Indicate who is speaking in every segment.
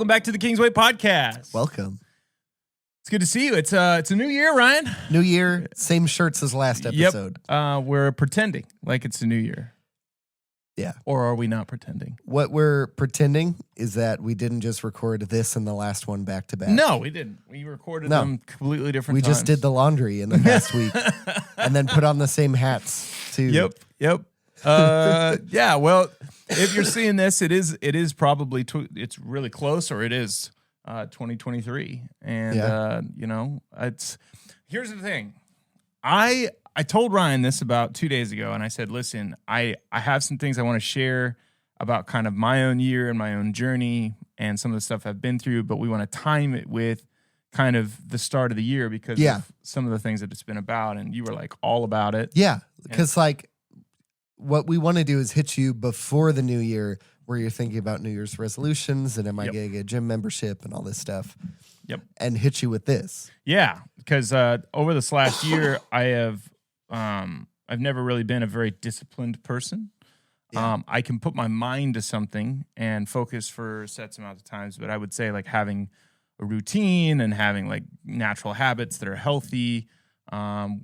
Speaker 1: Welcome back to the Kingsway Podcast.
Speaker 2: Welcome.
Speaker 1: It's good to see you. It's a new year, Ryan.
Speaker 2: New year, same shirts as last episode.
Speaker 1: Yep. We're pretending like it's a new year.
Speaker 2: Yeah.
Speaker 1: Or are we not pretending?
Speaker 2: What we're pretending is that we didn't just record this and the last one back to back.
Speaker 1: No, we didn't. We recorded them completely different
Speaker 2: We
Speaker 1: times.
Speaker 2: just did the laundry in the past week and then put on the same hats too.
Speaker 1: Yep. Yeah, well, if you're seeing this, it is probably it's really close, or it is 2023. And here's the thing. I told Ryan this about 2 days ago, and I said, listen, I have some things I want to share about kind of my own year and my own journey and some of the stuff I've been through, but we want to time it with kind of the start of the year because of some of the things that it's been about, and you were like all about it.
Speaker 2: Yeah, because what we want to do is hit you before the new year where you're thinking about New Year's resolutions and am I going to get a gym membership and all this stuff.
Speaker 1: Yep.
Speaker 2: And hit you with this.
Speaker 1: Yeah, because over this last year, I've never really been a very disciplined person. Yeah. I can put my mind to something and focus for sets amounts of times, but I would say like having a routine and having like natural habits that are healthy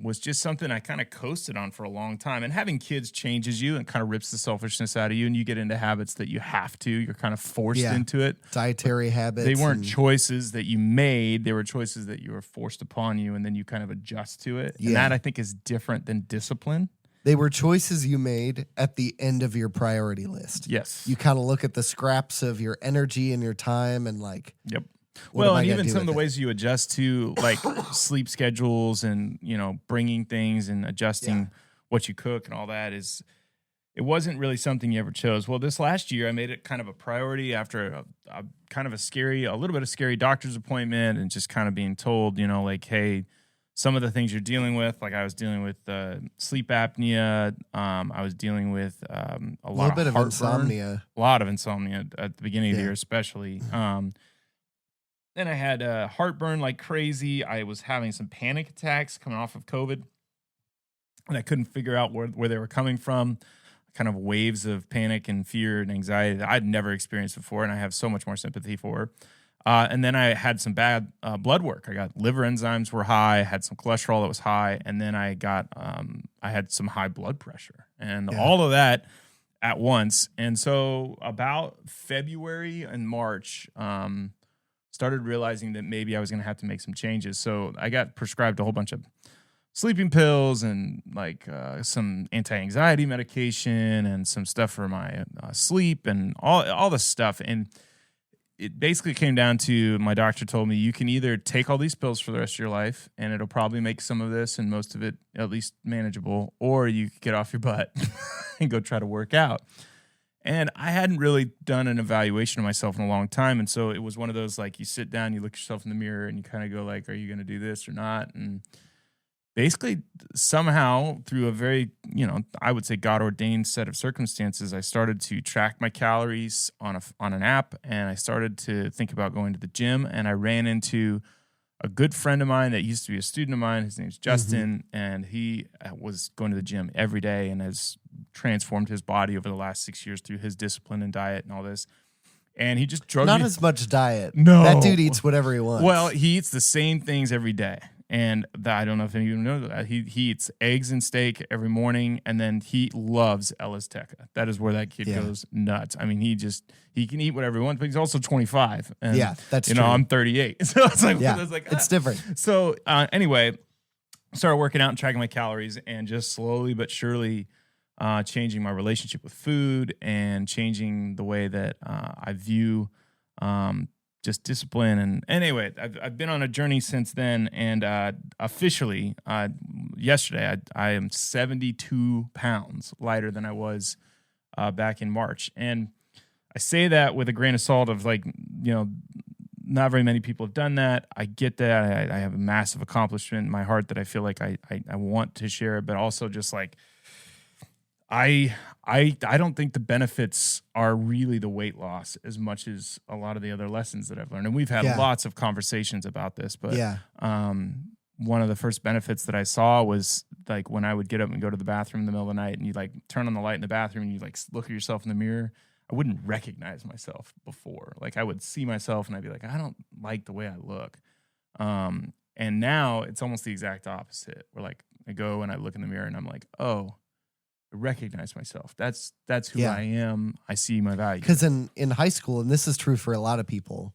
Speaker 1: was just something I kind of coasted on for a long time. And having kids changes you and kind of rips the selfishness out of you, and you get into habits that you have to. You're kind of forced into it.
Speaker 2: Dietary habits.
Speaker 1: They weren't choices that you made. They were choices that you were forced upon you, and then you kind of adjust to it. Yeah. And that, I think, is different than discipline.
Speaker 2: They were choices you made at the end of your priority list.
Speaker 1: Yes.
Speaker 2: You kind of look at the scraps of your energy and your time and like...
Speaker 1: Yep. Well, and even some of the ways you adjust to like sleep schedules and, bringing things and adjusting what you cook and all that it wasn't really something you ever chose. Well, this last year I made it kind of a priority after a little bit of scary doctor's appointment and just kind of being told, like, hey, some of the things you're dealing with, like I was dealing with sleep apnea. I was dealing with a lot of insomnia. A lot of insomnia at the beginning of the year, especially. Then I had heartburn like crazy. I was having some panic attacks coming off of COVID, and I couldn't figure out where they were coming from. Kind of waves of panic and fear and anxiety that I'd never experienced before, and I have so much more sympathy for. And then I had some bad blood work. I got liver enzymes were high. I had some cholesterol that was high, and then I had some high blood pressure, and all of that at once. And so about February and March, started realizing that maybe I was going to have to make some changes. So I got prescribed a whole bunch of sleeping pills and like some anti-anxiety medication and some stuff for my sleep and all this stuff. And it basically came down to my doctor told me you can either take all these pills for the rest of your life and it'll probably make some of this and most of it at least manageable, or you could get off your butt and go try to work out. And I hadn't really done an evaluation of myself in a long time. And so it was one of those, like, you sit down, you look yourself in the mirror, and you kind of go, like, are you going to do this or not? And basically, somehow, through a very, I would say God-ordained set of circumstances, I started to track my calories on an app, and I started to think about going to the gym. And I ran into a good friend of mine that used to be a student of mine. His name's Justin, and he was going to the gym every day and has transformed his body over the last 6 years through his discipline and diet and all this. And he just drugged me.
Speaker 2: Not as much diet.
Speaker 1: No.
Speaker 2: That dude eats whatever he wants.
Speaker 1: Well, he eats the same things every day. And I don't know if any of you know that. He eats eggs and steak every morning, and then he loves Ella's Teca. That is where that kid goes nuts. I mean, he can eat whatever he wants, but he's also 25. And,
Speaker 2: that's true.
Speaker 1: I'm 38. So it's like,
Speaker 2: it's different.
Speaker 1: So anyway, started working out and tracking my calories and just slowly but surely changing my relationship with food and changing the way that I view just discipline. And anyway, I've been on a journey since then, and officially yesterday I am 72 pounds lighter than I was back in March. And I say that with a grain of salt of like, not very many people have done that. I get that. I have a massive accomplishment in my heart that I feel like I want to share, but also just like I don't think the benefits are really the weight loss as much as a lot of the other lessons that I've learned. And we've had lots of conversations about this, but one of the first benefits that I saw was like when I would get up and go to the bathroom in the middle of the night and you like turn on the light in the bathroom and you like look at yourself in the mirror, I wouldn't recognize myself before. Like I would see myself and I'd be like, I don't like the way I look. And now it's almost the exact opposite. Where like I go and I look in the mirror and I'm like, oh, I recognize myself. That's who I am. I see my value.
Speaker 2: Because in high school, and this is true for a lot of people,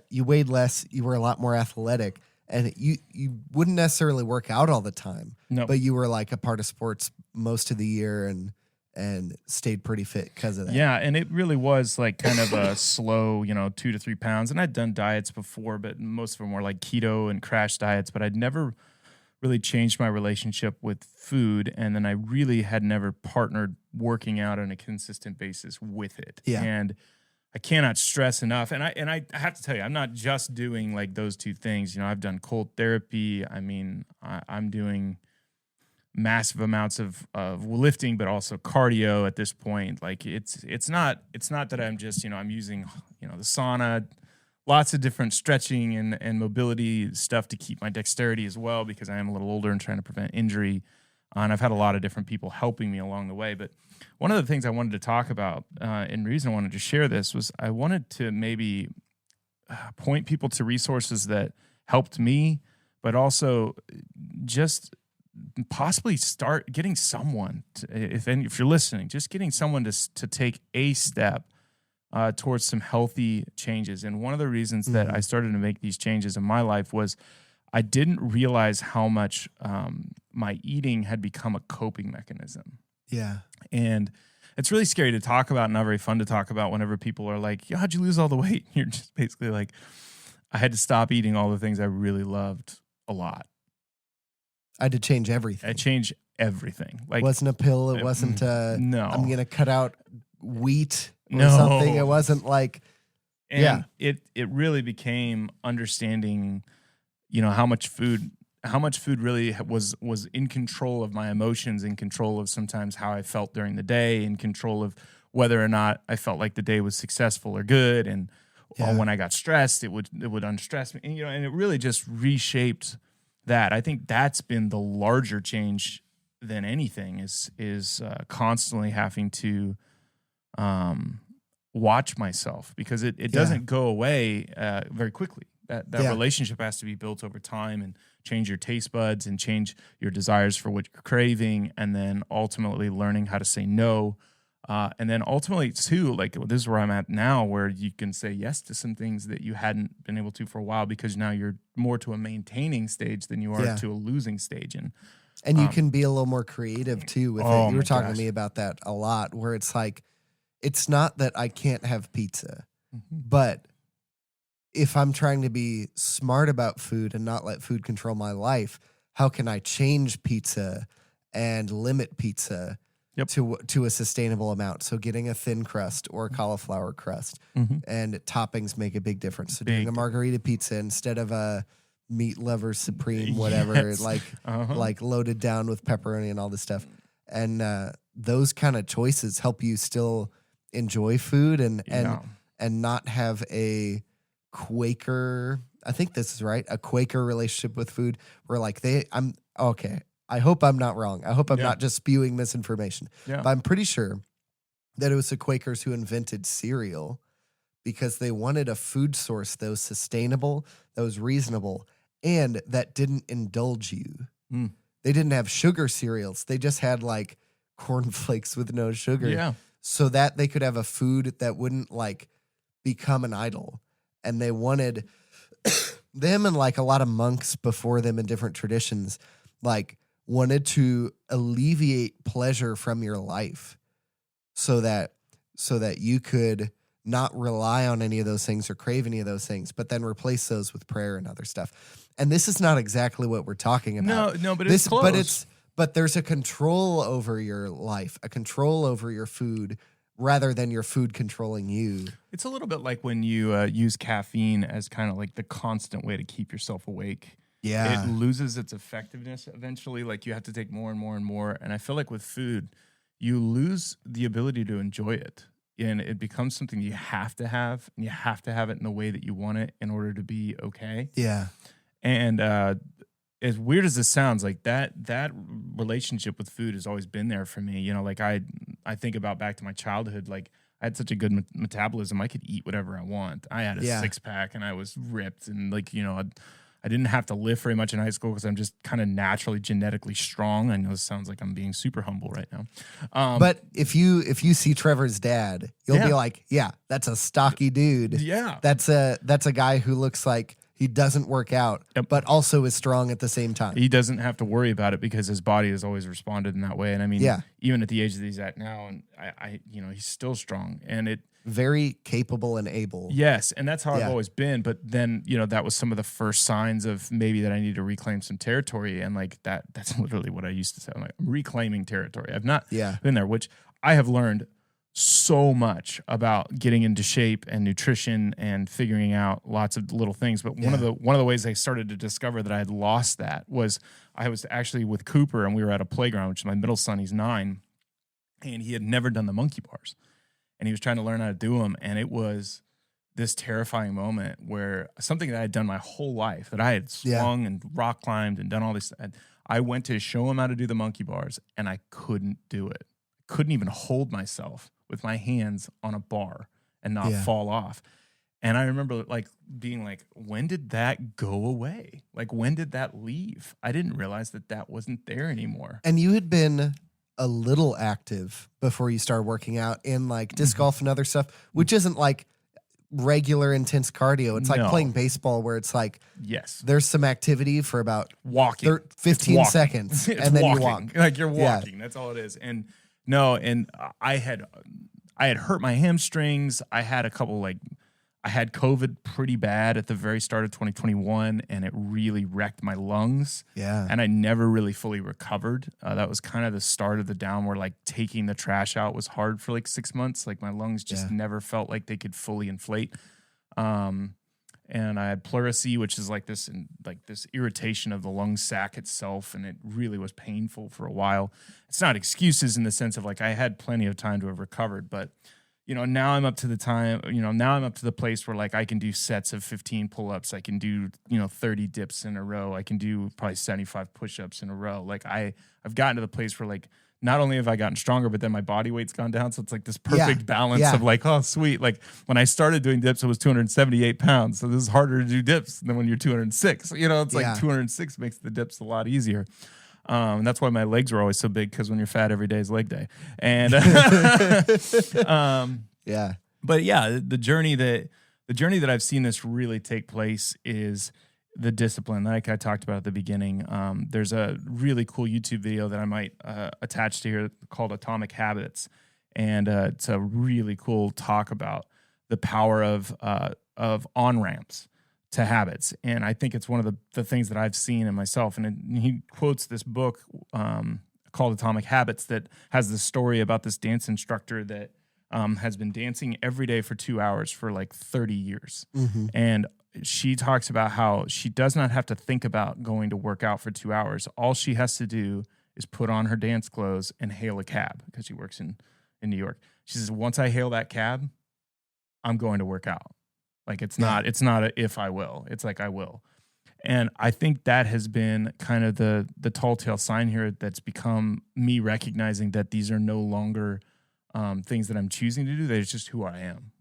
Speaker 2: you weighed less, you were a lot more athletic, and you wouldn't necessarily work out all the time.
Speaker 1: No.
Speaker 2: But you were like a part of sports most of the year and stayed pretty fit because of that.
Speaker 1: Yeah, and it really was like kind of a slow, 2 to 3 pounds. And I'd done diets before, but most of them were like keto and crash diets, but I'd never really changed my relationship with food. And then I really had never partnered working out on a consistent basis with it.
Speaker 2: Yeah.
Speaker 1: And I cannot stress enough. And I have to tell you, I'm not just doing like those two things. I've done cold therapy. I mean, I'm doing massive amounts of lifting, but also cardio at this point. Like it's not that I'm just, I'm using, the sauna, lots of different stretching and mobility stuff to keep my dexterity as well, because I am a little older and trying to prevent injury. And I've had a lot of different people helping me along the way. But one of the things I wanted to talk about, and the reason I wanted to share this, was I wanted to maybe point people to resources that helped me, but also just possibly start getting someone to, if you're listening, just getting someone to take a step towards some healthy changes. And one of the reasons that I started to make these changes in my life was I didn't realize how much my eating had become a coping mechanism.
Speaker 2: Yeah.
Speaker 1: And it's really scary to talk about, not very fun to talk about whenever people are like, how'd you lose all the weight? You're just basically like, I had to stop eating all the things I really loved a lot.
Speaker 2: I had to change everything.
Speaker 1: I changed everything. Like,
Speaker 2: it wasn't a pill. It wasn't
Speaker 1: no.
Speaker 2: I'm going to cut out wheat or
Speaker 1: No.
Speaker 2: something. It wasn't like,
Speaker 1: and it really became understanding, how much food really was in control of my emotions, in control of sometimes how I felt during the day, in control of whether or not I felt like the day was successful or good. And when I got stressed, it would unstress me. And it really just reshaped that. I think that's been the larger change than anything is constantly having to watch myself, because it doesn't go away very quickly. That relationship has to be built over time, and change your taste buds and change your desires for what you're craving, and then ultimately learning how to say no. And then ultimately too, like this is where I'm at now, where you can say yes to some things that you hadn't been able to for a while, because now you're more to a maintaining stage than you are to a losing stage. And
Speaker 2: you can be a little more creative too with it. You were talking to me about that a lot, where it's like, it's not that I can't have pizza, but if I'm trying to be smart about food and not let food control my life, how can I change pizza and limit pizza to a sustainable amount? So getting a thin crust or a cauliflower crust, and toppings make a big difference. So doing a margarita pizza instead of a meat lover supreme, whatever, like loaded down with pepperoni and all this stuff. And those kind of choices help you still enjoy food and not have a Quaker, I think this is right, a Quaker relationship with food, where like I hope I'm not wrong. I hope I'm not just spewing misinformation.
Speaker 1: Yeah.
Speaker 2: But I'm pretty sure that it was the Quakers who invented cereal, because they wanted a food source that was sustainable, that was reasonable, and that didn't indulge you. They didn't have sugar cereals. They just had like cornflakes with no sugar.
Speaker 1: Yeah.
Speaker 2: So that they could have a food that wouldn't like become an idol. And they wanted them, and like a lot of monks before them in different traditions, like wanted to alleviate pleasure from your life so that you could not rely on any of those things or crave any of those things, but then replace those with prayer and other stuff. And this is not exactly what we're talking about.
Speaker 1: No, but it's close.
Speaker 2: But there's a control over your life, a control over your food, rather than your food controlling you.
Speaker 1: It's a little bit like when you use caffeine as kind of like the constant way to keep yourself awake.
Speaker 2: Yeah.
Speaker 1: It loses its effectiveness eventually. Like you have to take more and more and more. And I feel like with food, you lose the ability to enjoy it. And it becomes something you have to have, and you have to have it in the way that you want it in order to be okay.
Speaker 2: Yeah.
Speaker 1: And as weird as this sounds, like that relationship with food has always been there for me. Like I think about back to my childhood, like I had such a good metabolism. I could eat whatever I want. I had a 6-pack and I was ripped, and like, you know, I didn't have to lift very much in high school because I'm just kind of naturally genetically strong. I know this sounds like I'm being super humble right now.
Speaker 2: But if you see Trevor's dad, you'll be like, yeah, that's a stocky dude.
Speaker 1: Yeah.
Speaker 2: That's a guy who looks like he doesn't work out, but also is strong at the same time.
Speaker 1: He doesn't have to worry about it because his body has always responded in that way. And I mean, even at the age that he's at now, and I you know, he's still strong, and
Speaker 2: very capable and able.
Speaker 1: Yes, and that's how I've always been. But then, you know, that was some of the first signs of maybe that I need to reclaim some territory. And like that's literally what I used to say. I'm like, I'm reclaiming territory. I've not been there, which I have learned so much about getting into shape and nutrition and figuring out lots of little things. But one of the ways I started to discover that I had lost that was I was actually with Cooper, and we were at a playground, which is my middle son, he's 9, and he had never done the monkey bars. And he was trying to learn how to do them. And it was this terrifying moment where something that I had done my whole life, that I had swung and rock climbed and done all this. I went to show him how to do the monkey bars, and I couldn't do it. Couldn't even hold myself with my hands on a bar and not fall off. And I remember like being like, when did that go away? Like, when did that leave? I didn't realize that wasn't there anymore.
Speaker 2: And you had been a little active before you started working out in like disc golf and other stuff, which isn't like regular intense cardio. It's like playing baseball, where it's like, there's some activity for about 15 seconds, and then you walk.
Speaker 1: Like you're walking. That's all it is. And I had hurt my hamstrings. I had I had COVID pretty bad at the very start of 2021, and it really wrecked my lungs.
Speaker 2: Yeah.
Speaker 1: And I never really fully recovered. That was kind of the start of the down, where like taking the trash out was hard for like 6 months. Like my lungs just never felt like they could fully inflate. And I had pleurisy, which is like this irritation of the lung sac itself, and it really was painful for a while. It's not excuses in the sense of like I had plenty of time to have recovered, but you know, now I'm up to the place where like I can do sets of 15 pull-ups. I can do, 30 dips in a row. I can do probably 75 push-ups in a row. Like I've gotten to the place where like not only have I gotten stronger, but then my body weight's gone down. So it's like this perfect balance of like, oh, sweet. Like when I started doing dips, it was 278 pounds. So this is harder to do dips than when you're 206. It's like 206 makes the dips a lot easier. And that's why my legs were always so big, because when you're fat, every day is leg day. And but yeah, the journey that I've seen this really take place is the discipline, like I talked about at the beginning. There's a really cool YouTube video that I might attach to here called Atomic Habits, and it's a really cool talk about the power of on-ramps to habits. And I think it's one of the things that I've seen in myself. And he quotes this book called Atomic Habits that has this story about this dance instructor that has been dancing every day for 2 hours for like 30 years. Mm-hmm. And she talks about how she does not have to think about going to work out for 2 hours. All she has to do is put on her dance clothes and hail a cab, because she works in New York. She says, once I hail that cab, I'm going to work out. Like it's not a if I will, it's like I will. And I think that has been kind of the tall tale sign here that's become me recognizing that these are no longer things that I'm choosing to do. They're just who I am.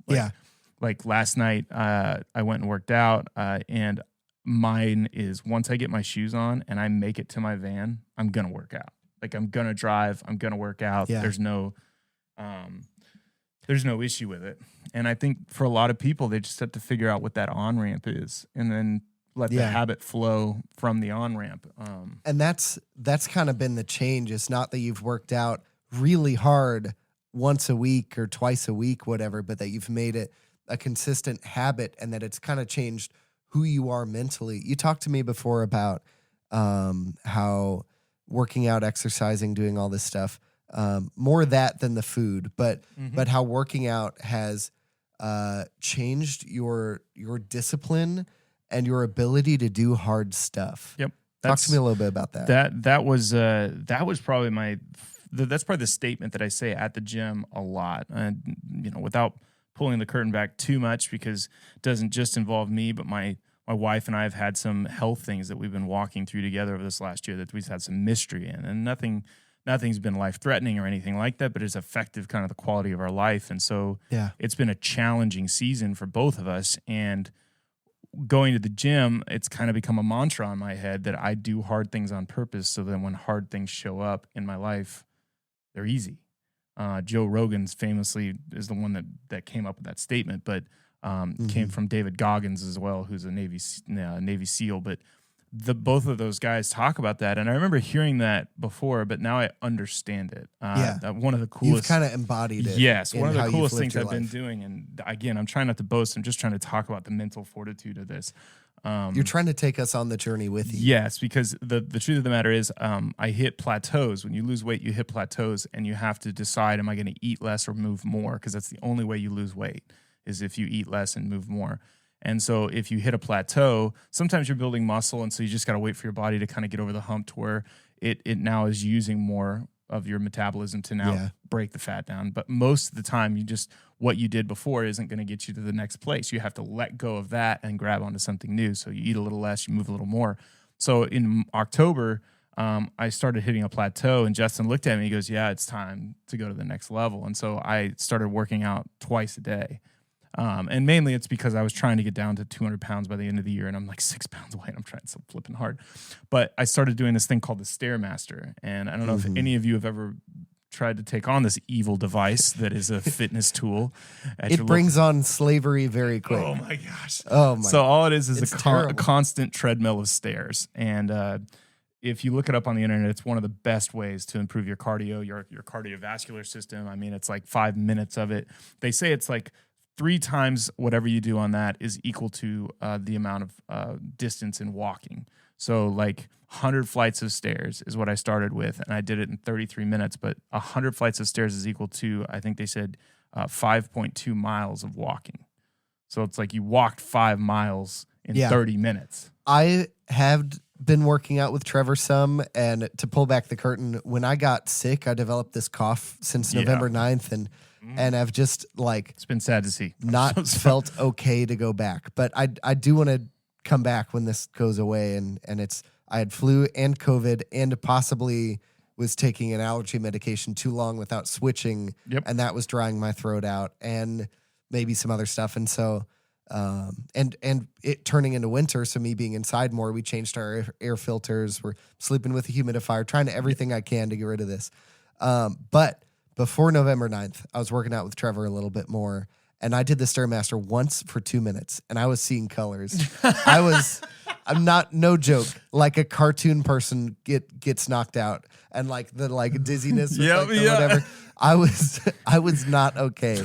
Speaker 1: Like last night, I went and worked out, and mine is once I get my shoes on and I make it to my van, I'm going to work out. Like I'm going to drive, I'm going to work out. Yeah. There's no issue with it. And I think for a lot of people, they just have to figure out what that on-ramp is and then let the habit flow from the on-ramp.
Speaker 2: And that's kind of been the change. It's not that you've worked out really hard once a week or twice a week, whatever, but that you've made it a consistent habit, and that it's kind of changed who you are mentally. You talked to me before about how working out, exercising, doing all this stuff, more that than the food, but how working out has changed your discipline and your ability to do hard stuff.
Speaker 1: Yep.
Speaker 2: Talk to me a little bit about that.
Speaker 1: That was probably that's probably the statement that I say at the gym a lot. Without pulling the curtain back too much, because it doesn't just involve me, but my wife and I have had some health things that we've been walking through together over this last year that we've had some mystery in, and nothing nothing's been life-threatening or anything like that, but it's affected kind of the quality of our life. And so it's been a challenging season for both of us. And going to the gym, it's kind of become a mantra in my head that I do hard things on purpose so that when hard things show up in my life, they're easy. Joe Rogan's famously is the one that came up with that statement, but came from David Goggins as well, who's a Navy SEAL. But both of those guys talk about that, and I remember hearing that before, but now I understand it. One of the coolest.
Speaker 2: You've kind of embodied it.
Speaker 1: Yes, one of the coolest things I've been doing. And again, I'm trying not to boast. I'm just trying to talk about the mental fortitude of this.
Speaker 2: You're trying to take us on the journey with you.
Speaker 1: Yes, because the truth of the matter is I hit plateaus. When you lose weight, you hit plateaus, and you have to decide, am I going to eat less or move more? Because that's the only way you lose weight, is if you eat less and move more. And so if you hit a plateau, sometimes you're building muscle, and so you just got to wait for your body to kind of get over the hump to where it now is using more of your metabolism to now break the fat down. But most of the time, what you did before isn't going to get you to the next place. You have to let go of that and grab onto something new. So you eat a little less, you move a little more. So in October, I started hitting a plateau, and Justin looked at me. He goes, "Yeah, it's time to go to the next level." And so I started working out twice a day. And mainly it's because I was trying to get down to 200 pounds by the end of the year, and I'm like 6 pounds away, and I'm trying so flipping hard. But I started doing this thing called the Stairmaster, and I don't know if any of you have ever tried to take on this evil device that is a fitness tool.
Speaker 2: It brings on slavery very quick.
Speaker 1: Oh my gosh!
Speaker 2: Oh my!
Speaker 1: So all it is a constant treadmill of stairs, and if you look it up on the internet, it's one of the best ways to improve your cardio, your cardiovascular system. I mean, it's like 5 minutes of it. They say it's like 3 times whatever you do on that is equal to the amount of distance in walking. So like 100 flights of stairs is what I started with, and I did it in 33 minutes. But 100 flights of stairs is equal to, I think they said, 5.2 miles of walking. So it's like you walked 5 miles in 30 minutes.
Speaker 2: I have been working out with Trevor some, and to pull back the curtain, when I got sick, I developed this cough since November 9th, and I've just
Speaker 1: it's been sad to see.
Speaker 2: Not felt okay to go back, but I do want to come back when this goes away. And I had flu and COVID, and possibly was taking an allergy medication too long without switching. And that was drying my throat out, and maybe some other stuff. And so, and it turning into winter. So me being inside more, we changed our air filters. We're sleeping with a humidifier, trying to everything I can to get rid of this. But before November 9th, I was working out with Trevor a little bit more, and I did the Stairmaster once for 2 minutes, and I was seeing colors. I'm not, no joke, like a cartoon person gets knocked out, and like the dizziness, whatever. I was not okay,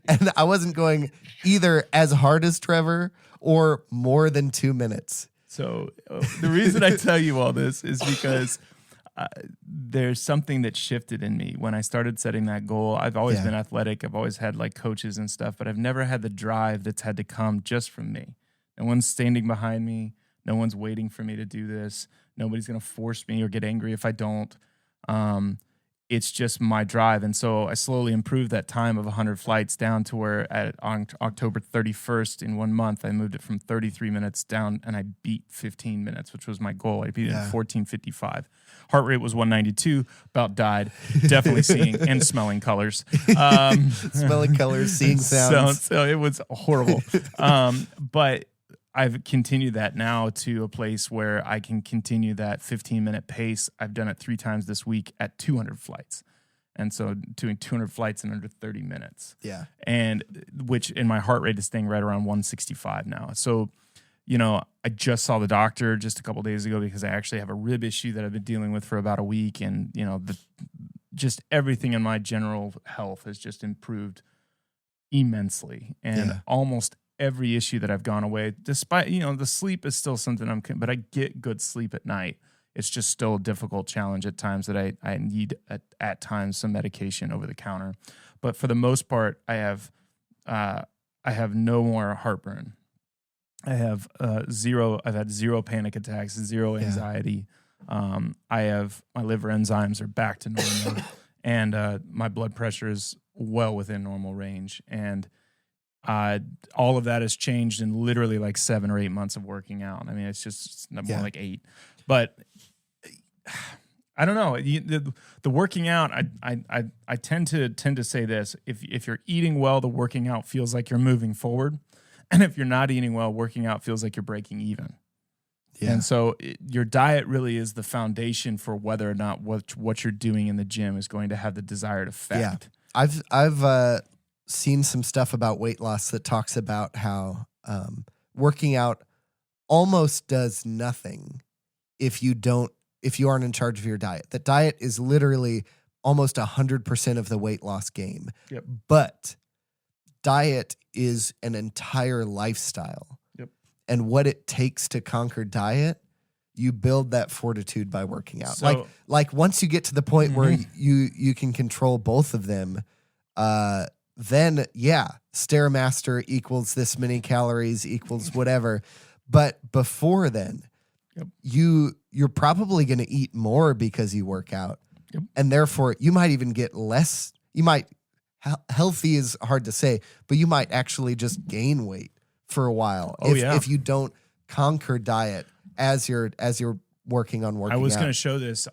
Speaker 2: and I wasn't going either as hard as Trevor or more than 2 minutes.
Speaker 1: So the reason I tell you all this is because there's something that shifted in me when I started setting that goal. I've always been athletic. I've always had like coaches and stuff, but I've never had the drive that's had to come just from me. No one's standing behind me. No one's waiting for me to do this. Nobody's going to force me or get angry if I don't. It's just my drive. And so I slowly improved that time of 100 flights down to where on October 31st in 1 month, I moved it from 33 minutes down, and I beat 15 minutes, which was my goal. I beat it in 14:55. Heart rate was 192, about died. Definitely seeing and smelling colors.
Speaker 2: Smelling colors, seeing sounds.
Speaker 1: So it was horrible. But I've continued that now to a place where I can continue that 15-minute pace. I've done it 3 times this week at 200 flights. And so doing 200 flights in under 30 minutes.
Speaker 2: Yeah.
Speaker 1: And which in my heart rate is staying right around 165 now. So, I just saw the doctor just a couple days ago because I actually have a rib issue that I've been dealing with for about a week. And, just everything in my general health has just improved immensely. And almost every issue that I've gone away, despite, the sleep is still something but I get good sleep at night. It's just still a difficult challenge at times that I need at times some medication over the counter. But for the most part, I have no more heartburn. I've had 0 panic attacks, 0 anxiety. My liver enzymes are back to normal, and my blood pressure is well within normal range. And all of that has changed in literally like 7 or 8 months of working out. I mean, it's more like 8. But I don't know. The working out, I tend to say this. If you're eating well, the working out feels like you're moving forward. And if you're not eating well, working out feels like you're breaking even. Yeah. And so your diet really is the foundation for whether or not what you're doing in the gym is going to have the desired effect.
Speaker 2: Yeah. I've seen some stuff about weight loss that talks about how working out almost does nothing if you aren't in charge of your diet. That diet is literally almost 100% of the weight loss game.
Speaker 1: Yep.
Speaker 2: But diet is an entire lifestyle.
Speaker 1: Yep.
Speaker 2: And what it takes to conquer diet, you build that fortitude by working out.
Speaker 1: So,
Speaker 2: like once you get to the point where you can control both of them, then Stairmaster equals this many calories equals whatever. But before then, you're probably going to eat more because you work out. Yep. And therefore you might even get less. Healthy is hard to say, but you might actually just gain weight for a while if you don't conquer diet as you're working on working out.
Speaker 1: I was going to show this.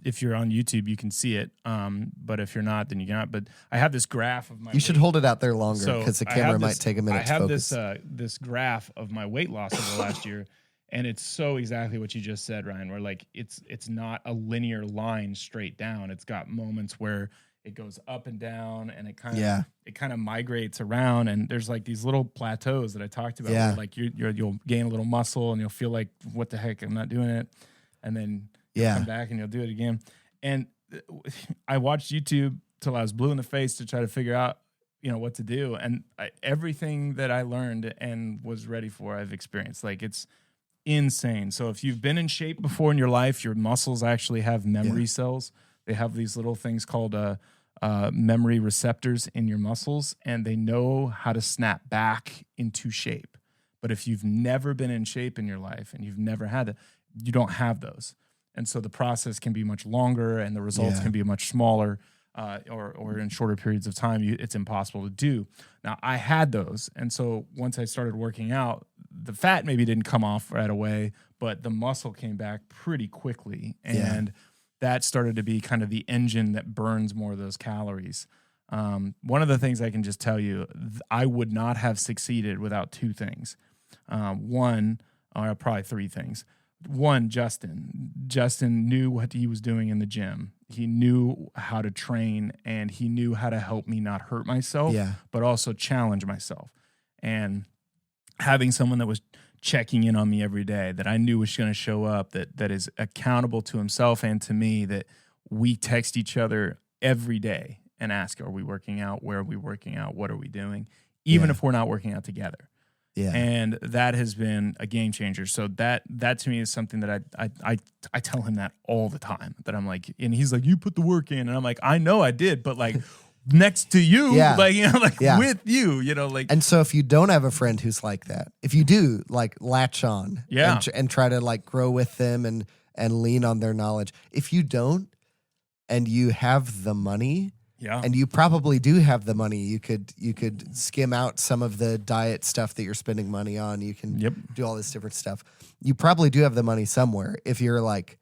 Speaker 1: If you're on YouTube, you can see it. But if you're not, then you cannot. But I have this graph of my
Speaker 2: You should hold it out there longer because the camera might take a minute to focus.
Speaker 1: I have this graph of my weight loss over the last year, and it's so exactly what you just said, Ryan, where like it's not a linear line straight down. It's got moments where it goes up and down, and it kind of migrates around, and there's like these little plateaus that I talked about. Where like you'll gain a little muscle, and you'll feel like, what the heck, I'm not doing it, and then you'll come back and you'll do it again. And I watched YouTube till I was blue in the face to try to figure out what to do, and everything that I learned and was ready for, I've experienced. Like, it's insane. So if you've been in shape before in your life, your muscles actually have memory cells. They have these little things called memory receptors in your muscles, and they know how to snap back into shape. But if you've never been in shape in your life and you've never had it, you don't have those. And so the process can be much longer, and the results can be much smaller, or in shorter periods of time. It's impossible to do. Now, I had those, and so once I started working out, the fat maybe didn't come off right away, but the muscle came back pretty quickly, and that started to be kind of the engine that burns more of those calories. One of the things I can just tell you, I would not have succeeded without two things. One, or probably three things. One, Justin. Justin knew what he was doing in the gym. He knew how to train, and he knew how to help me not hurt myself, but also challenge myself. And having someone that was checking in on me every day, that I knew was going to show up, that is accountable to himself and to me, that we text each other every day and ask, are we working out? Where are we working out? What are we doing? Even if we're not working out together. Yeah. And that has been a game changer. So that to me is something that I tell him that all the time, that I'm like, and he's like, you put the work in. And I'm like, I know I did, but like next to you, with you, like.
Speaker 2: And so if you don't have a friend who's like that, if you do, like, latch on and try to like grow with them and lean on their knowledge. If you don't, and you have the money, and you probably do have the money, you could skim out some of the diet stuff that you're spending money on. You can do all this different stuff. You probably do have the money somewhere. If you're like,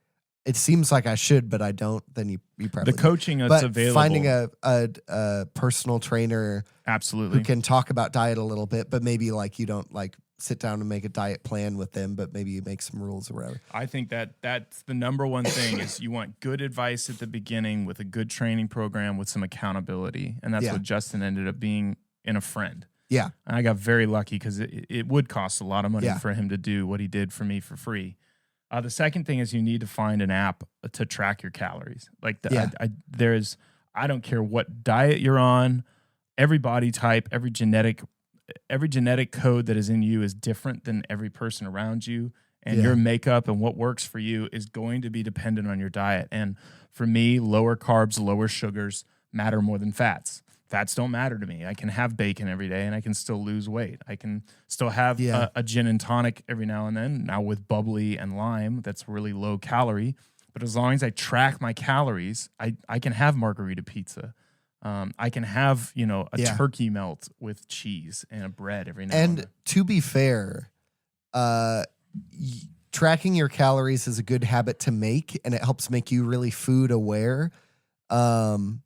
Speaker 2: it seems like I should, but I don't, then you probably
Speaker 1: the coaching that's available.
Speaker 2: Finding a personal trainer,
Speaker 1: absolutely,
Speaker 2: who can talk about diet a little bit, but maybe like you don't like sit down and make a diet plan with them, but maybe you make some rules or whatever.
Speaker 1: I think that's the number one thing is you want good advice at the beginning with a good training program with some accountability. And that's what Justin ended up being in a friend.
Speaker 2: Yeah.
Speaker 1: And I got very lucky because it would cost a lot of money for him to do what he did for me for free. The second thing is you need to find an app to track your calories. Like I don't care what diet you're on, every body type, every genetic code that is in you is different than every person around you, and your makeup and what works for you is going to be dependent on your diet. And for me, lower carbs, lower sugars matter more than fats. Fats don't matter to me. I can have bacon every day and I can still lose weight. I can still have a gin and tonic every now and then, now with bubbly and lime. That's really low calorie. But as long as I track my calories, I can have margarita pizza. I can have, a turkey melt with cheese and a bread every now and then.
Speaker 2: And to be fair, tracking your calories is a good habit to make, and it helps make you really food aware. And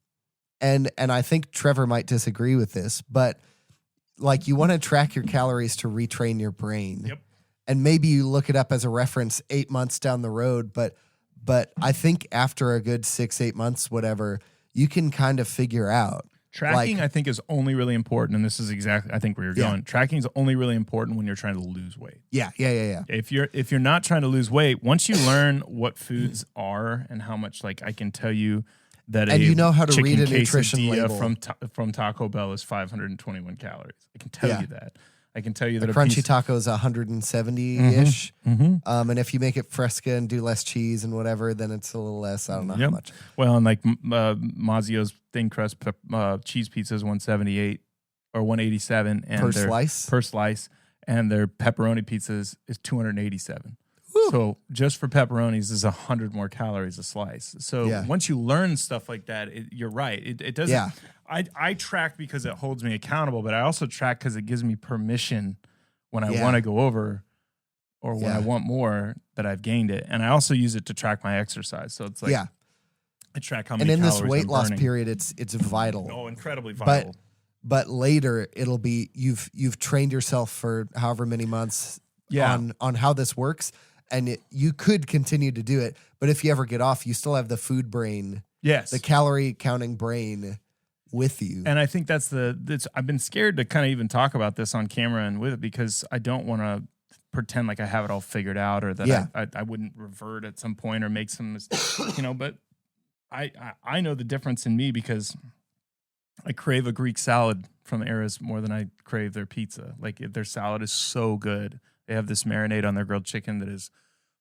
Speaker 2: I think Trevor might disagree with this, but like you want to track your calories to retrain your brain.
Speaker 1: Yep.
Speaker 2: And maybe you look it up as a reference 8 months down the road, but I think after a good 6-8 months, whatever, you can kind of figure out.
Speaker 1: Tracking, I think, is only really important, and this is exactly, I think, where you're going. Tracking is only really important when you're trying to lose weight.
Speaker 2: Yeah.
Speaker 1: If you're not trying to lose weight, once you learn what foods are and how much, like, I can tell you that
Speaker 2: and you know how to read a nutrition label
Speaker 1: from Taco Bell is 521 calories. I can tell you that. I can tell you that
Speaker 2: a crunchy taco is 170-ish. And if you make it fresca and do less cheese and whatever, then it's a little less. I don't know how much.
Speaker 1: Well, and like Mazzio's thin crust cheese pizza is 178 or 187 and per slice, and their pepperoni pizzas is 287. Woo. So just for pepperonis is 100 more calories a slice. So once you learn stuff like that, you're right. It doesn't. Yeah. I track because it holds me accountable, but I also track because it gives me permission when I want to go over or when I want more that I've gained it. And I also use it to track my exercise. So it's like I track how many calories I'm burning.
Speaker 2: And in this weight loss period, it's vital.
Speaker 1: Oh, incredibly vital.
Speaker 2: But later it'll be you've trained yourself for however many months on how this works. And you could continue to do it, but if you ever get off, you still have the food brain, the calorie counting brain with you.
Speaker 1: And I think I've been scared to kind of even talk about this on camera and with it because I don't want to pretend like I have it all figured out or that I wouldn't revert at some point or make some mistakes, but I know the difference in me because I crave a Greek salad from Eras more than I crave their pizza. Like their salad is so good. They have this marinade on their grilled chicken that is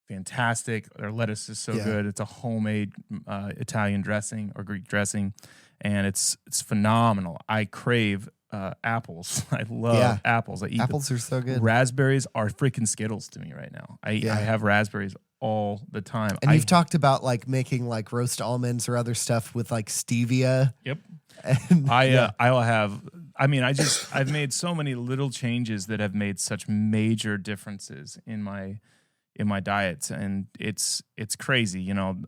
Speaker 1: fantastic. Their lettuce is so good. It's a homemade Italian dressing or Greek dressing, and it's phenomenal. I crave apples. I love apples. I eat
Speaker 2: apples are so good.
Speaker 1: Raspberries are freaking Skittles to me right now. I have raspberries all the time.
Speaker 2: And you've talked about like making like roast almonds or other stuff with like stevia.
Speaker 1: Yep. And, I'll have. I mean, I've made so many little changes that have made such major differences in my diets, and it's crazy. I'll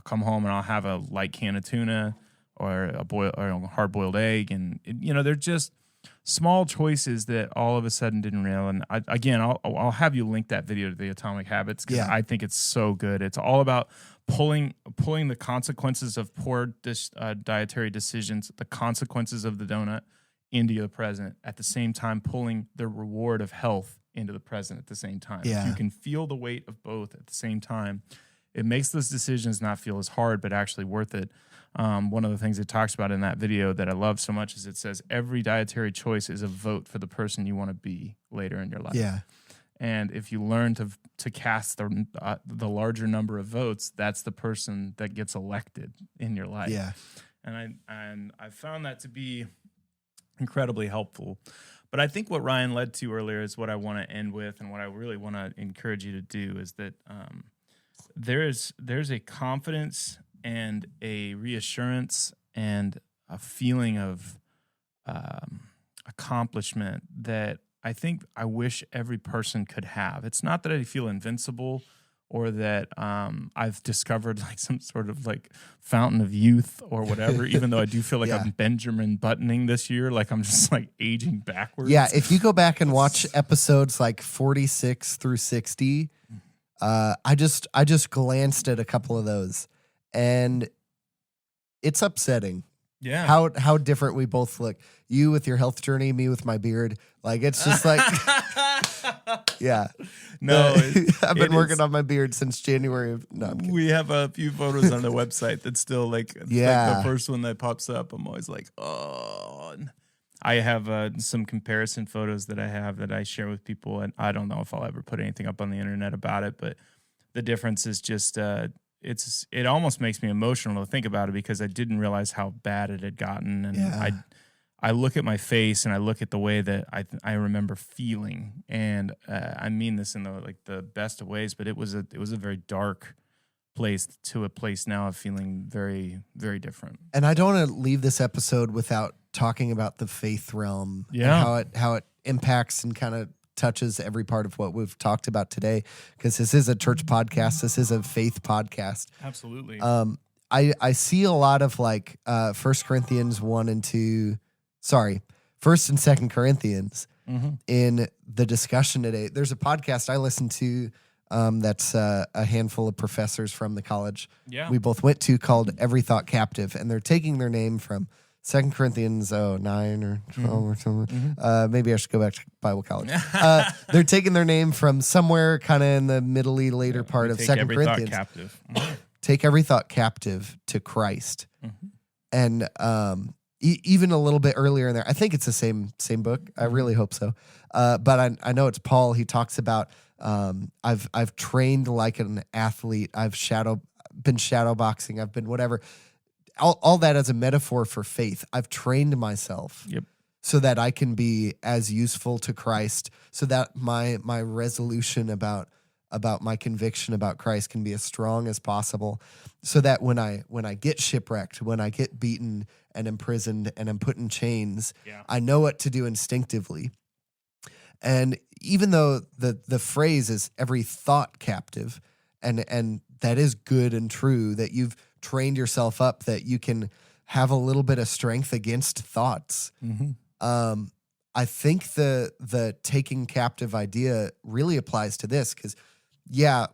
Speaker 1: come home and I'll have a light can of tuna or a hard boiled egg, and they're just small choices that all of a sudden didn't realize. And I'll have you link that video to the Atomic Habits because I think it's so good. It's all about pulling the consequences of poor dietary decisions, the consequences of the donut into the present, at the same time pulling the reward of health into the present at the same time.
Speaker 2: Yeah.
Speaker 1: If you can feel the weight of both at the same time, it makes those decisions not feel as hard, but actually worth it. One of the things it talks about in that video that I love so much is it says every dietary choice is a vote for the person you want to be later in your life.
Speaker 2: Yeah.
Speaker 1: And if you learn to cast the larger number of votes, that's the person that gets elected in your life.
Speaker 2: Yeah.
Speaker 1: And I found that to be incredibly helpful. But I think what Ryan led to earlier is what I want to end with, and what I really want to encourage you to do is that there's a confidence and a reassurance and a feeling of accomplishment that I wish every person could have. It's not that I feel invincible or that I've discovered like some sort of like fountain of youth or whatever, even though I do feel like I'm Benjamin Buttoning this year. Like I'm just like aging backwards.
Speaker 2: Yeah. If you go back and watch episodes like 46 through 60, I just glanced at a couple of those and it's upsetting.
Speaker 1: Yeah.
Speaker 2: How different we both look. You with your health journey, me with my beard. Like it's just like
Speaker 1: No,
Speaker 2: I've been working on my beard since January.
Speaker 1: We have a few photos on the website that's still like the first one that pops up. I'm always like, oh. I have some comparison photos that I have that I share with people, and I don't know if I'll ever put anything up on the internet about it, but the difference is just it almost makes me emotional to think about it because I didn't realize how bad it had gotten, and I look at my face and I look at the way that I remember feeling, and I mean this in the best of ways, but it was a very dark place to a place now of feeling very, very different.
Speaker 2: And I don't want to leave this episode without talking about the faith realm, and how it impacts and kind of touches every part of what we've talked about today, because this is a church podcast. This is a faith podcast.
Speaker 1: Absolutely.
Speaker 2: I see a lot of like 1 Corinthians 1 and 2, 1st and 2nd Corinthians in the discussion today. There's a podcast I listen to that's a handful of professors from the college we both went to called Every Thought Captive, and they're taking their name from 2 Corinthians 9 or 12 or something. Maybe I should go back to Bible college. They're taking their name from somewhere kind of in the later part of 2 Corinthians.
Speaker 1: Captive.
Speaker 2: Take every thought captive to Christ. And even a little bit earlier in there, I think it's the same book. I really hope so. But I know it's Paul. He talks about I've trained like an athlete. I've been shadow boxing. I've been whatever. All that as a metaphor for faith. I've trained myself so that I can be as useful to Christ, so that my resolution about my conviction about Christ can be as strong as possible, so that when I get shipwrecked, when I get beaten and imprisoned and I'm put in chains, I know what to do instinctively. And even though the phrase is every thought captive, and that is good and true, that you've trained yourself up, that you can have a little bit of strength against thoughts. I think the taking captive idea really applies to this, because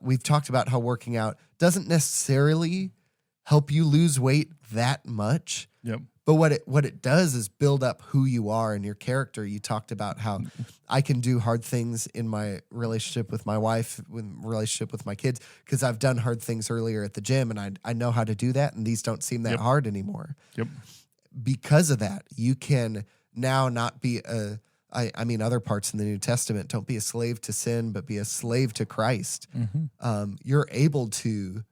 Speaker 2: we've talked about how working out doesn't necessarily help you lose weight that much. But what it does is build up who you are and your character. You talked about how I can do hard things in my relationship with my wife, relationship with my kids, because I've done hard things earlier at the gym, and I know how to do that, and these don't seem that hard anymore. Because of that, you can now not be I mean, other parts in the New Testament, don't be a slave to sin, but be a slave to Christ. You're able to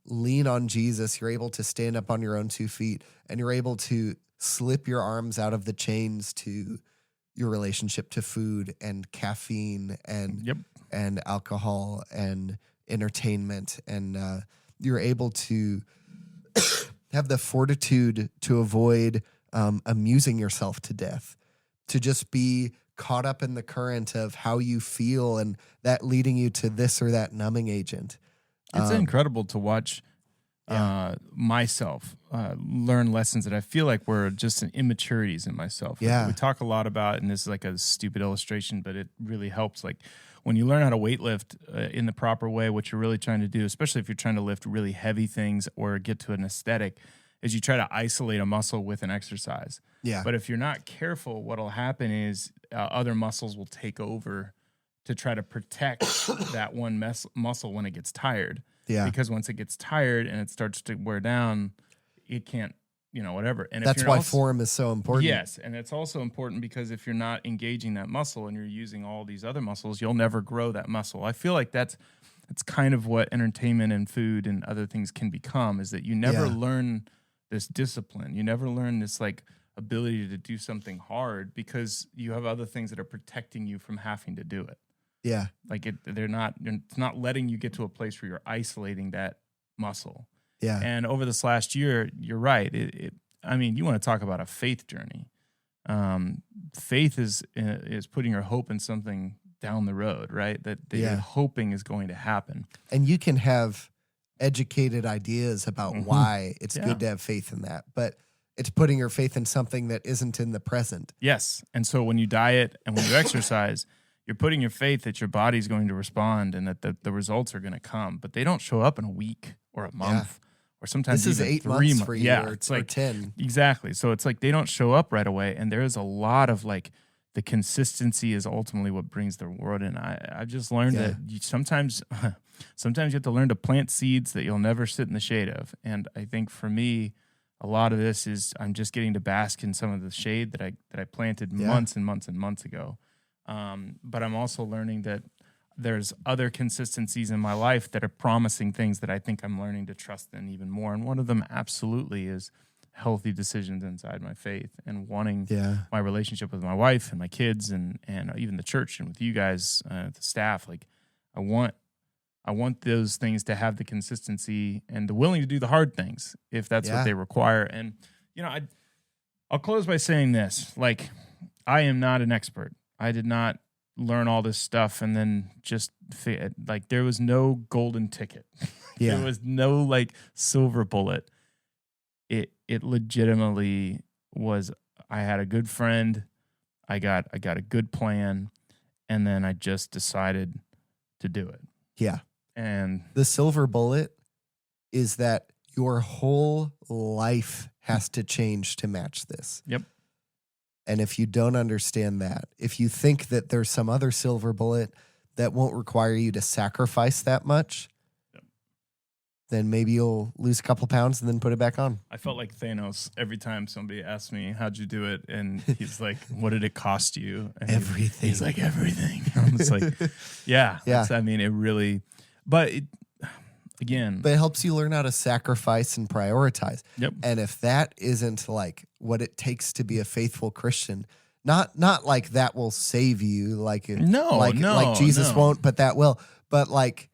Speaker 2: lean on Jesus. You're able to stand up on your own 2 feet, and you're able to slip your arms out of the chains to your relationship to food and caffeine and alcohol and entertainment. And you're able to have the fortitude to avoid amusing yourself to death, to just be caught up in the current of how you feel and that leading you to this or that numbing agent.
Speaker 1: It's incredible to watch myself learn lessons that I feel like were just immaturities in myself. Like, we talk a lot about, and this is like a stupid illustration, but it really helps. Like when you learn how to weightlift in the proper way, what you're really trying to do, especially if you're trying to lift really heavy things or get to an aesthetic, is you try to isolate a muscle with an exercise. But if you're not careful, what'll happen is other muscles will take over to try to protect that one muscle when it gets tired. Because once it gets tired and it starts to wear down, it can't, whatever. And
Speaker 2: that's why form is so important.
Speaker 1: Yes, and it's also important because if you're not engaging that muscle and you're using all these other muscles, you'll never grow that muscle. I feel like that's kind of what entertainment and food and other things can become, is that you never learn this discipline. You never learn this like ability to do something hard because you have other things that are protecting you from having to do it. Like it's not letting you get to a place where you're isolating that muscle. And over this last year, you're right. I mean, you want to talk about a faith journey. Faith is putting your hope in something down the road, right? That you're hoping is going to happen.
Speaker 2: And you can have educated ideas about why it's good to have faith in that, but it's putting your faith in something that isn't in the present.
Speaker 1: Yes. And so when you diet and when you exercise, you're putting your faith that your body's going to respond and that the results are going to come, but they don't show up in a week or a month or sometimes
Speaker 2: this
Speaker 1: even
Speaker 2: is 8
Speaker 1: 3
Speaker 2: months
Speaker 1: months
Speaker 2: for you,
Speaker 1: it's like
Speaker 2: 10.
Speaker 1: Exactly. So it's like they don't show up right away, and there is a lot of like the consistency is ultimately what brings the reward. And I've just learned that sometimes you have to learn to plant seeds that you'll never sit in the shade of. And I think for me, a lot of this is I'm just getting to bask in some of the shade that I planted months and months and months ago. But I'm also learning that there's other consistencies in my life that are promising things that I think I'm learning to trust in even more. And one of them absolutely is healthy decisions inside my faith and wanting my relationship with my wife and my kids and even the church and with you guys, the staff. Like I want those things to have the consistency and the willing to do the hard things if that's what they require. And, I'll close by saying this, like I am not an expert. I did not learn all this stuff and then just like there was no golden ticket.
Speaker 2: Yeah.
Speaker 1: There was no like silver bullet. It legitimately was. I had a good friend. I got a good plan, and then I just decided to do it.
Speaker 2: Yeah.
Speaker 1: And
Speaker 2: the silver bullet is that your whole life has to change to match this.
Speaker 1: Yep.
Speaker 2: And if you don't understand that, if you think that there's some other silver bullet that won't require you to sacrifice that much, then maybe you'll lose a couple pounds and then put it back on.
Speaker 1: I felt like Thanos every time somebody asked me, how'd you do it? And he's like, what did it cost you? And
Speaker 2: everything.
Speaker 1: He's like, everything. I'm just like, yeah. I mean, it really, but again.
Speaker 2: But it helps you learn how to sacrifice and prioritize.
Speaker 1: Yep.
Speaker 2: And if that isn't like what it takes to be a faithful Christian, not like that will save you, like Jesus won't, but that will. But like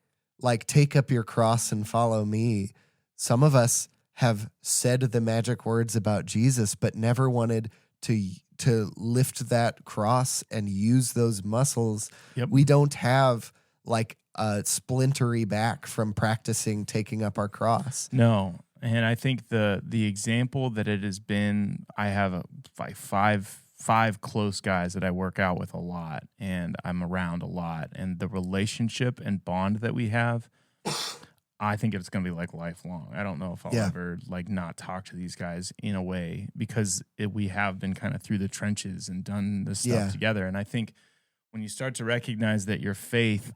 Speaker 2: take up your cross and follow me. Some of us have said the magic words about Jesus, but never wanted to lift that cross and use those muscles.
Speaker 1: Yep.
Speaker 2: We don't have like a splintery back from practicing taking up our cross.
Speaker 1: No. And I think the example that it has been, I have like five close guys that I work out with a lot and I'm around a lot, and the relationship and bond that we have, I think it's going to be like lifelong. I don't know if I'll ever like not talk to these guys in a way, because we have been kind of through the trenches and done this stuff together. And I think when you start to recognize that your faith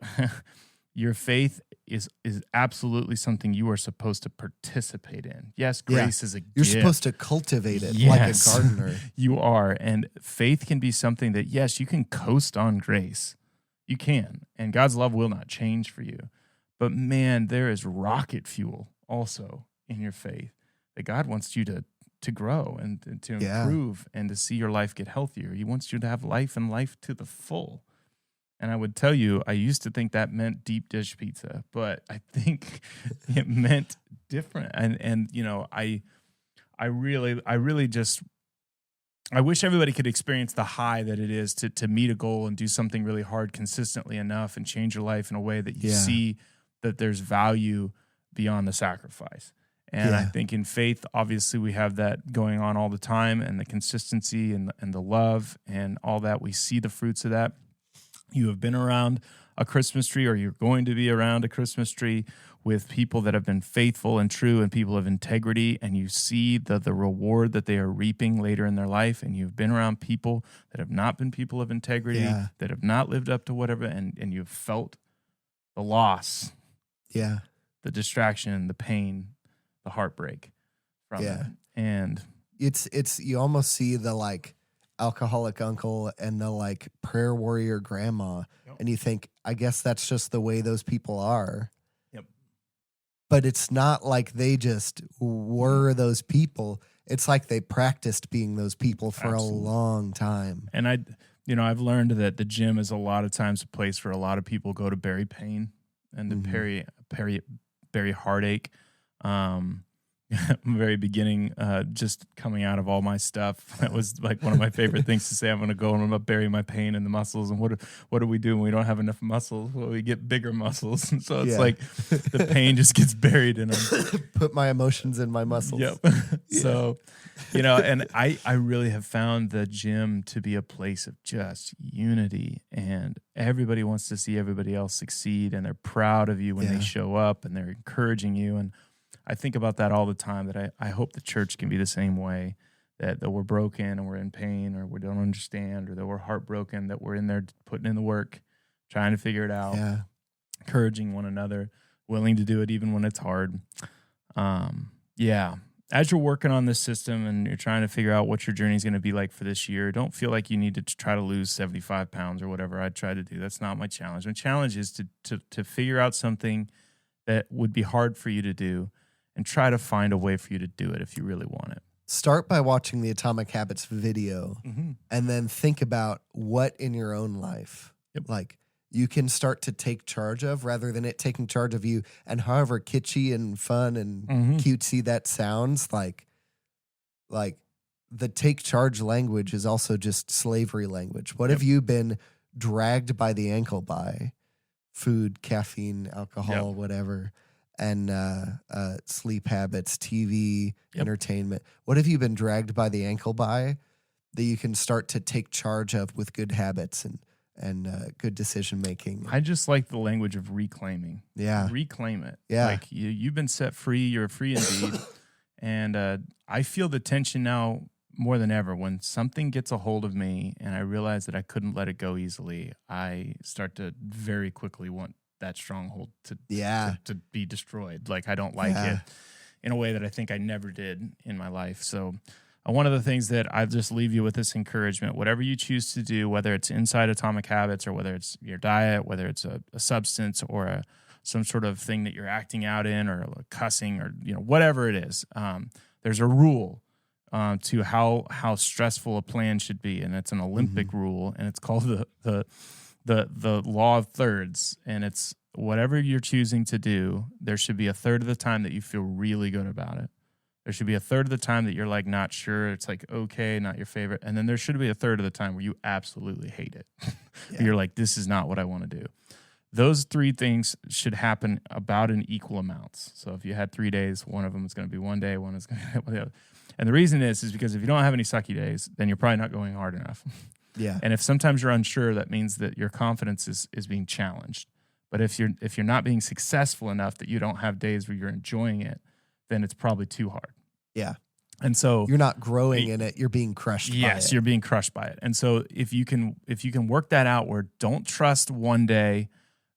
Speaker 1: is absolutely something you are supposed to participate in. Yes, grace is a gift.
Speaker 2: You're supposed to cultivate it like a gardener.
Speaker 1: You are. And faith can be something that, yes, you can coast on grace. You can. And God's love will not change for you. But man, there is rocket fuel also in your faith that God wants you to grow and to improve and to see your life get healthier. He wants you to have life and life to the full. And I would tell you, I used to think that meant deep dish pizza, but I think it meant different. And you know, I really just, I wish everybody could experience the high that it is to meet a goal and do something really hard consistently enough and change your life in a way that you see that there's value beyond the sacrifice. And I think in faith, obviously, we have that going on all the time, and the consistency and the love and all that. We see the fruits of that. You have been around a Christmas tree, or you're going to be around a Christmas tree with people that have been faithful and true and people of integrity, and you see the reward that they are reaping later in their life. And you've been around people that have not been people of integrity, that have not lived up to whatever, and you've felt the loss, the distraction, the pain, the heartbreak from it. And
Speaker 2: it's you almost see the like alcoholic uncle and the like prayer warrior grandma, and you think, I guess that's just the way those people are. But it's not like they just were those people. It's like they practiced being those people for a long time.
Speaker 1: And I've learned that the gym is a lot of times a place where a lot of people go to bury pain and to bury heartache. Very beginning, just coming out of all my stuff. That was like one of my favorite things to say. I'm going to go and I'm going to bury my pain in the muscles. And what do we do when we don't have enough muscles? Well, we get bigger muscles. And so it's like the pain just gets buried in them.
Speaker 2: Put my emotions in my muscles.
Speaker 1: So, and I really have found the gym to be a place of just unity, and everybody wants to see everybody else succeed, and they're proud of you when they show up, and they're encouraging you. And I think about that all the time, that I hope the church can be the same way, that we're broken and we're in pain, or we don't understand, or that we're heartbroken, that we're in there putting in the work, trying to figure it out, encouraging one another, willing to do it even when it's hard. As you're working on this system and you're trying to figure out what your journey is going to be like for this year, don't feel like you need to try to lose 75 pounds or whatever I try to do. That's not my challenge. My challenge is to figure out something that would be hard for you to do, and try to find a way for you to do it if you really want it.
Speaker 2: Start by watching the Atomic Habits video, and then think about what in your own life, like, you can start to take charge of, rather than it taking charge of you. And however kitschy and fun and cutesy that sounds, like the take charge language is also just slavery language. What have you been dragged by the ankle by food, caffeine, alcohol, whatever, and sleep habits, TV, entertainment? What have you been dragged by the ankle by that you can start to take charge of with good habits and good decision making?
Speaker 1: I just like the language of reclaiming.
Speaker 2: Yeah.
Speaker 1: Reclaim it.
Speaker 2: Yeah.
Speaker 1: Like you've been set free. You're free indeed. And I feel the tension now more than ever. When something gets a hold of me and I realize that I couldn't let it go easily, I start to very quickly want that stronghold to be destroyed. Like I don't like it in a way that I think I never did in my life. So one of the things that I'll just leave you with this encouragement: whatever you choose to do, whether it's inside Atomic Habits or whether it's your diet, whether it's a substance or some sort of thing that you're acting out in, or cussing, or whatever it is, there's a rule to how stressful a plan should be, and it's an Olympic rule, and it's called the law of thirds. And it's whatever you're choosing to do, there should be a third of the time that you feel really good about it. There should be a third of the time that you're like not sure. It's like okay, not your favorite, and then there should be a third of the time where you absolutely hate it. You're like, this is not what I want to do. Those three things should happen about in equal amounts. So if you had 3 days, one of them is going to be one day, one is going to be the other. And the reason is because if you don't have any sucky days, then you're probably not going hard enough.
Speaker 2: Yeah.
Speaker 1: And if sometimes you're unsure, that means that your confidence is being challenged. But if you're not being successful enough that you don't have days where you're enjoying it, then it's probably too hard.
Speaker 2: Yeah.
Speaker 1: And so
Speaker 2: you're not growing in it, you're being crushed by it.
Speaker 1: Yes, you're being crushed by it. And so if you can work that out, where don't trust one day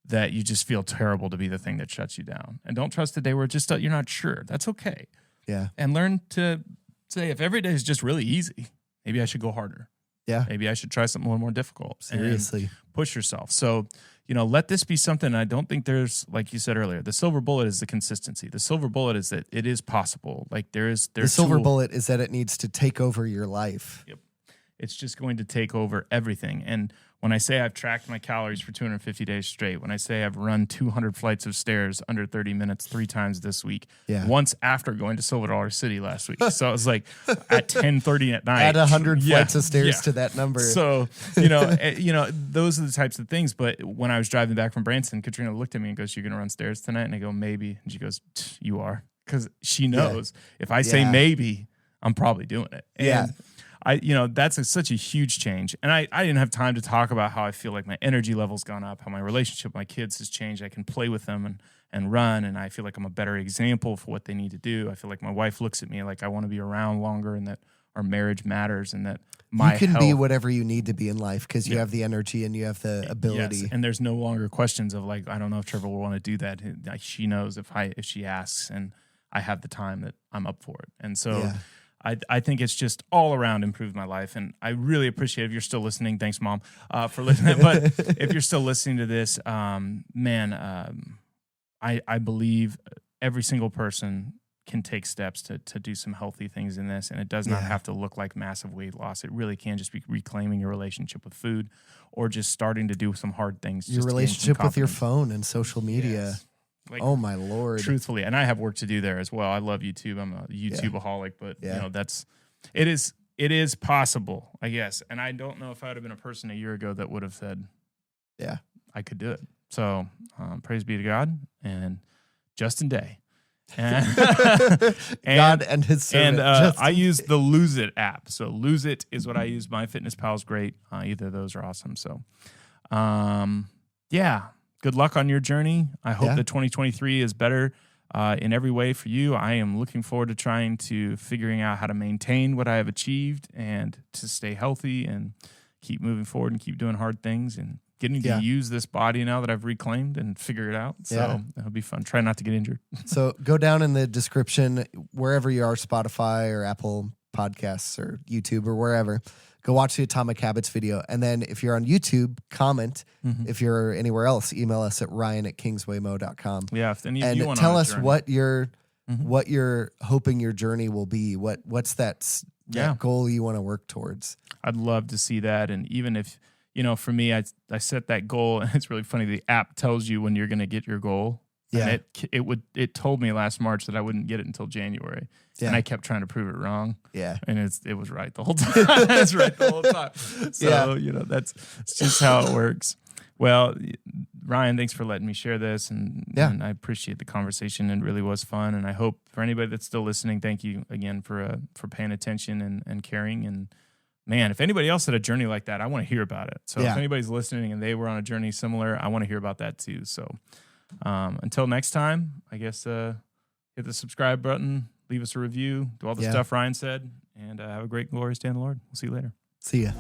Speaker 1: that you just feel terrible to be the thing that shuts you down, and don't trust a day where just you're not sure. That's okay.
Speaker 2: Yeah.
Speaker 1: And learn to say, if every day is just really easy, maybe I should go harder.
Speaker 2: Yeah.
Speaker 1: Maybe I should try something a little more difficult.
Speaker 2: Seriously.
Speaker 1: And push yourself. So, let this be something. I don't think there's, like you said earlier, the silver bullet is the consistency. The silver bullet is that it is possible. Like there's
Speaker 2: the silver bullet is that it needs to take over your life.
Speaker 1: Yep. It's just going to take over everything. And when I say I've tracked my calories for 250 days straight, when I say I've run 200 flights of stairs under 30 minutes 3 times this week, once after going to Silver Dollar City last week. So it was like at 10:30 at night.
Speaker 2: Add 100 flights of stairs to that number.
Speaker 1: So, those are the types of things. But when I was driving back from Branson, Katrina looked at me and goes, "You're going to run stairs tonight?" And I go, "Maybe." And she goes, "You are." Because she knows if I say maybe, I'm probably doing it. And that's such a huge change. And I didn't have time to talk about how I feel like my energy level's gone up, how my relationship with my kids has changed. I can play with them and run, and I feel like I'm a better example for what they need to do. I feel like my wife looks at me like I want to be around longer, and that our marriage matters, and that
Speaker 2: you can be whatever you need to be in life because you have the energy and you have the ability.
Speaker 1: Yes, and there's no longer questions of like, I don't know if Trevor will want to do that. She knows if she asks, and I have the time, that I'm up for it. And so I think it's just all around improved my life, and I really appreciate if you're still listening. Thanks, Mom, for listening. But if you're still listening to this, I believe every single person can take steps to do some healthy things in this, and it does not have to look like massive weight loss. It really can just be reclaiming your relationship with food, or just starting to do some hard things.
Speaker 2: Your relationship with your phone and social media.
Speaker 1: Yes. Like,
Speaker 2: oh my Lord.
Speaker 1: Truthfully, and I have work to do there as well. I love YouTube. I'm a YouTubeaholic, but it is possible, I guess. And I don't know if I would have been a person a year ago that would have said, I could do it. So praise be to God and Justin Day. And
Speaker 2: God and his servant.
Speaker 1: And I use the Lose It app. So Lose It is what I use. MyFitnessPal is great. Either of those are awesome. So, good luck on your journey. I hope that 2023 is better in every way for you. I am looking forward to figuring out how to maintain what I have achieved and to stay healthy and keep moving forward and keep doing hard things and getting to use this body now that I've reclaimed and figure it out. So it'll be fun. Try not to get injured.
Speaker 2: So go down in the description, wherever you are, Spotify or Apple Podcasts or YouTube or wherever. Go watch the Atomic Habits video. And then if you're on YouTube, comment. If you're anywhere else, email us at ryan@kingswaymo.com.
Speaker 1: Yeah, if any of you want to
Speaker 2: tell us what you're hoping your journey will be. What's that goal you want to work towards?
Speaker 1: I'd love to see that. And even if, for me, I set that goal, and it's really funny. The app tells you when you're going to get your goal.
Speaker 2: Yeah.
Speaker 1: And it told me last March that I wouldn't get it until January.
Speaker 2: Yeah.
Speaker 1: And I kept trying to prove it wrong.
Speaker 2: Yeah.
Speaker 1: And it was right the whole time. It's right the whole time. So, it's just how it works. Well, Ryan, thanks for letting me share this. And I appreciate the conversation. It really was fun. And I hope for anybody that's still listening, thank you again for paying attention and caring. And man, if anybody else had a journey like that, I want to hear about it. So if anybody's listening and they were on a journey similar, I want to hear about that too. So until next time, I guess hit the subscribe button, leave us a review, do all the stuff Ryan said, and have a great, glorious day in the Lord. We'll see you later.
Speaker 2: See ya.